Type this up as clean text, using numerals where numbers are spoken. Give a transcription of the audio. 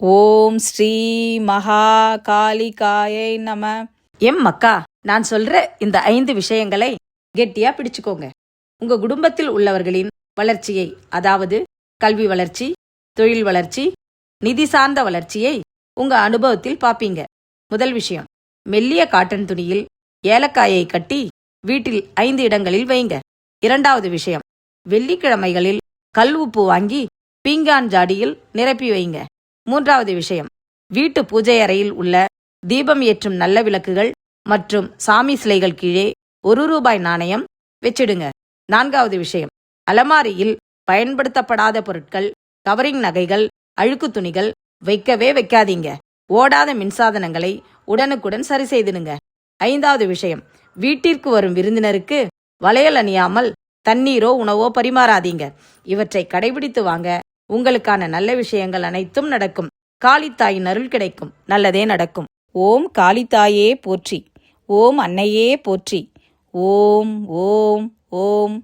ஓம் ஸ்ரீ மகா காளிகாயை நம. மக்கா, நான் சொல்ற இந்த 5 விஷயங்களை கெட்டியா பிடிச்சுக்கோங்க. உங்க குடும்பத்தில் உள்ளவர்களின் வளர்ச்சியை, அதாவது கல்வி வளர்ச்சி, தொழில் வளர்ச்சி, நிதி சார்ந்த வளர்ச்சியை உங்க அனுபவத்தில் பாப்பீங்க. முதல் விஷயம், மெல்லிய காட்டன் துணியில் ஏலக்காயை கட்டி வீட்டில் 5 இடங்களில் வைங்க. இரண்டாவது விஷயம், வெள்ளிக்கிழமைகளில் கல் உப்பு வாங்கி பீங்கான் ஜாடியில் நிரப்பி வைங்க. மூன்றாவது விஷயம், வீட்டு பூஜை அறையில் உள்ள தீபம் ஏற்றும் நல்ல விளக்குகள் மற்றும் சாமி சிலைகள் கீழே ₹1 நாணயம் வச்சிடுங்க. நான்காவது விஷயம், அலமாரியில் பயன்படுத்தப்படாத பொருட்கள், கவரிங் நகைகள், அழுக்கு துணிகள் வைக்கவே வைக்காதீங்க. ஓடாத மின்சாதனங்களை உடனுக்குடன் சரி செய்திடுங்க. ஐந்தாவது விஷயம், வீட்டிற்கு வரும் விருந்தினருக்கு வளையல் அணியாமல் தண்ணீரோ உணவோ பரிமாறாதீங்க. இவற்றை கடைபிடித்து வாங்க. உங்களுக்கான நல்ல விஷயங்கள் அனைத்தும் நடக்கும். காளித்தாயின் அருள் கிடைக்கும். நல்லதே நடக்கும். ஓம் காளித்தாயே போற்றி. ஓம் அன்னையே போற்றி. ஓம் ஓம் ஓம்.